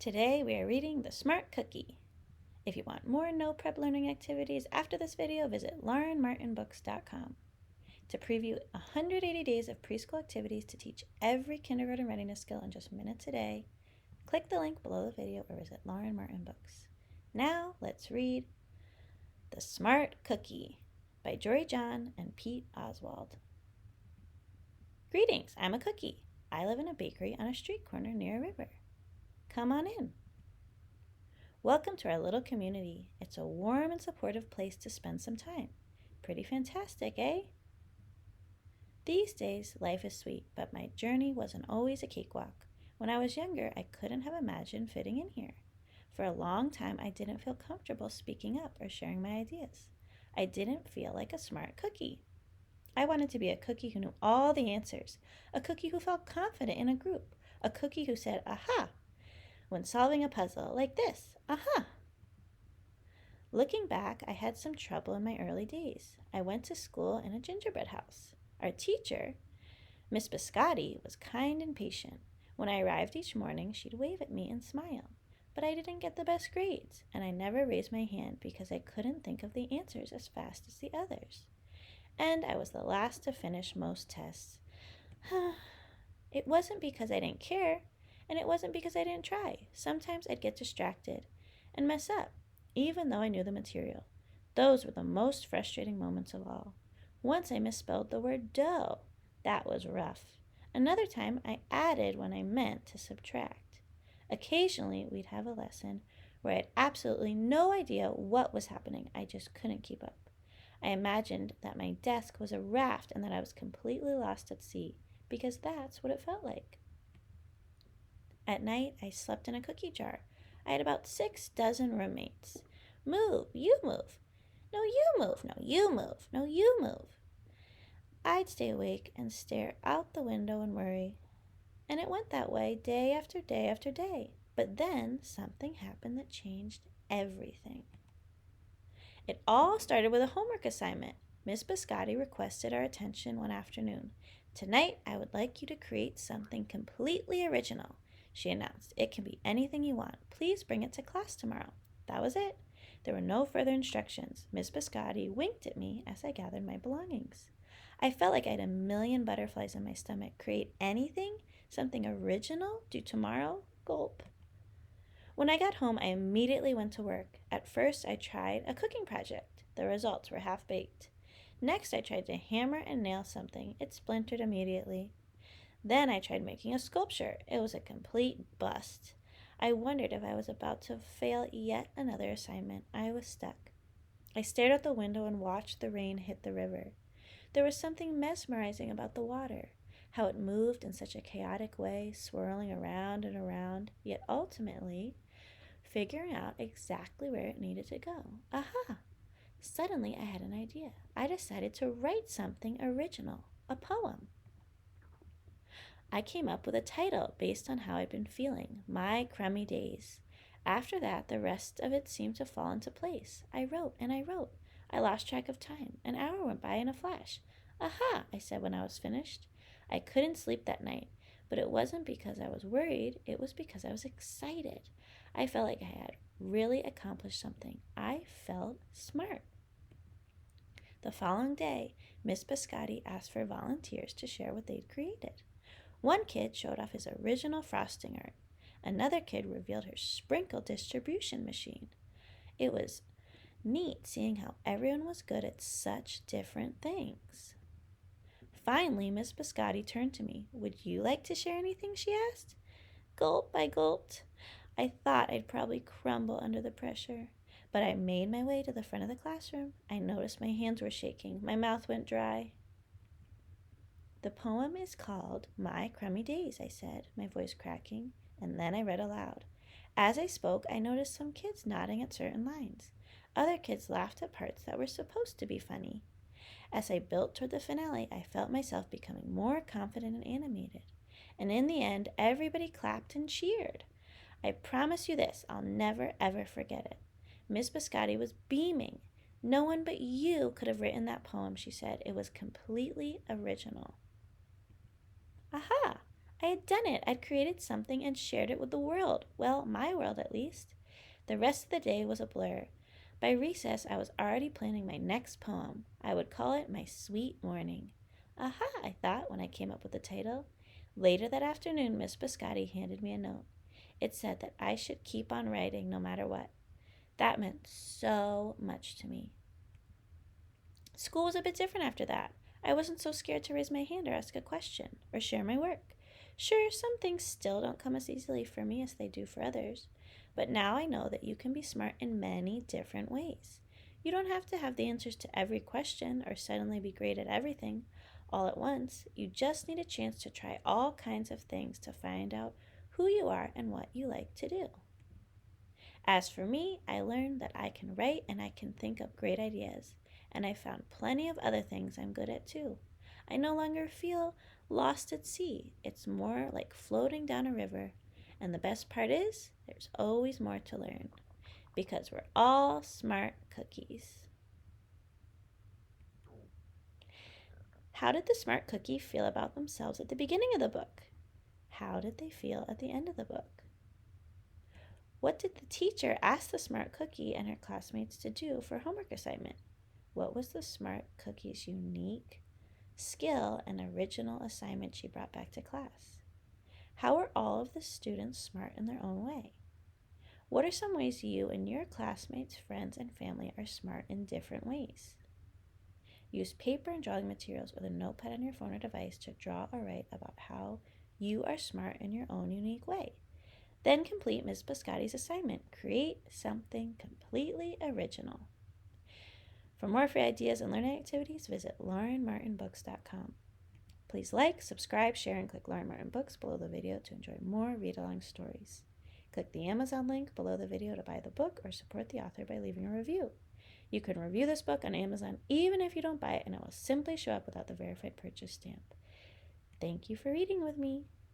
Today we are reading The Smart Cookie. If you want more no prep learning activities after this video, visit laurenmartinbooks.com. To preview 180 days of preschool activities to teach every kindergarten readiness skill in just minutes a day, click the link below the video or visit Lauren Martin Books. Now let's read The Smart Cookie by Jory John and Pete Oswald. Greetings, I'm a cookie. I live in a bakery on a street corner near a river. Come on in. Welcome to our little community. It's a warm and supportive place to spend some time. Pretty fantastic, eh? These days, life is sweet, but my journey wasn't always a cakewalk. When I was younger, I couldn't have imagined fitting in here. For a long time, I didn't feel comfortable speaking up or sharing my ideas. I didn't feel like a smart cookie. I wanted to be a cookie who knew all the answers, a cookie who felt confident in a group, a cookie who said, aha, when solving a puzzle like this, aha. Looking back, I had some trouble in my early days. I went to school in a gingerbread house. Our teacher, Miss Biscotti, was kind and patient. When I arrived each morning, she'd wave at me and smile. But I didn't get the best grades, and I never raised my hand because I couldn't think of the answers as fast as the others. And I was the last to finish most tests. It wasn't because I didn't care, and it wasn't because I didn't try. Sometimes I'd get distracted and mess up, even though I knew the material. Those were the most frustrating moments of all. Once I misspelled the word dough. That was rough. Another time I added when I meant to subtract. Occasionally we'd have a lesson where I had absolutely no idea what was happening. I just couldn't keep up. I imagined that my desk was a raft and that I was completely lost at sea, because that's what it felt like. At night, I slept in a cookie jar. I had about 6 dozen roommates. Move, you move. No, you move. No, you move. No, you move. I'd stay awake and stare out the window and worry. And it went that way day after day after day. But then something happened that changed everything. It all started with a homework assignment. Miss Biscotti requested our attention one afternoon. Tonight, I would like you to create something completely original, she announced. It can be anything you want. Please bring it to class tomorrow. That was it. There were no further instructions. Miss Biscotti winked at me as I gathered my belongings. I felt like I had a million butterflies in my stomach. Create anything? Something original? Due tomorrow? Gulp. When I got home, I immediately went to work. At first, I tried a cooking project. The results were half-baked. Next, I tried to hammer and nail something. It splintered immediately. Then I tried making a sculpture. It was a complete bust. I wondered if I was about to fail yet another assignment. I was stuck. I stared out the window and watched the rain hit the river. There was something mesmerizing about the water, how it moved in such a chaotic way, swirling around and around, yet ultimately figuring out exactly where it needed to go. Aha! Suddenly I had an idea. I decided to write something original, a poem. I came up with a title based on how I'd been feeling, My Crummy Days. After that, the rest of it seemed to fall into place. I wrote and I wrote. I lost track of time. An hour went by in a flash. Aha, I said when I was finished. I couldn't sleep that night, but it wasn't because I was worried. It was because I was excited. I felt like I had really accomplished something. I felt smart. The following day, Miss Biscotti asked for volunteers to share what they'd created. One kid showed off his original frosting art. Another kid revealed her sprinkle distribution machine. It was neat seeing how everyone was good at such different things. Finally, Miss Biscotti turned to me. Would you like to share anything? She asked. Gulp, I gulped. I thought I'd probably crumble under the pressure. But I made my way to the front of the classroom. I noticed my hands were shaking. My mouth went dry. The poem is called My Crummy Days, I said, my voice cracking, and then I read aloud. As I spoke, I noticed some kids nodding at certain lines. Other kids laughed at parts that were supposed to be funny. As I built toward the finale, I felt myself becoming more confident and animated. And in the end, everybody clapped and cheered. I promise you this, I'll never ever forget it. Miss Biscotti was beaming. No one but you could have written that poem, she said. It was completely original. Aha! I had done it. I'd created something and shared it with the world. Well, my world at least. The rest of the day was a blur. By recess, I was already planning my next poem. I would call it My Sweet Morning. Aha, I thought when I came up with the title. Later that afternoon, Miss Biscotti handed me a note. It said that I should keep on writing no matter what. That meant so much to me. School was a bit different after that. I wasn't so scared to raise my hand or ask a question or share my work. Sure, some things still don't come as easily for me as they do for others, but now I know that you can be smart in many different ways. You don't have to have the answers to every question or suddenly be great at everything all at once. You just need a chance to try all kinds of things to find out who you are and what you like to do. As for me, I learned that I can write and I can think up great ideas, and I found plenty of other things I'm good at too. I no longer feel lost at sea. It's more like floating down a river. And the best part is, there's always more to learn because we're all smart cookies. How did the smart cookie feel about themselves at the beginning of the book? How did they feel at the end of the book? What did the teacher ask the smart cookie and her classmates to do for homework assignment? What was the smart cookie's unique skill and original assignment she brought back to class? How are all of the students smart in their own way? What are some ways you and your classmates, friends, and family are smart in different ways? Use paper and drawing materials or the notepad on your phone or device to draw or write about how you are smart in your own unique way. Then complete Ms. Biscotti's assignment. Create something completely original. For more free ideas and learning activities, visit laurenmartinbooks.com. Please like, subscribe, share, and click Lauren Martin Books below the video to enjoy more read-along stories. Click the Amazon link below the video to buy the book or support the author by leaving a review. You can review this book on Amazon even if you don't buy it, and it will simply show up without the verified purchase stamp. Thank you for reading with me.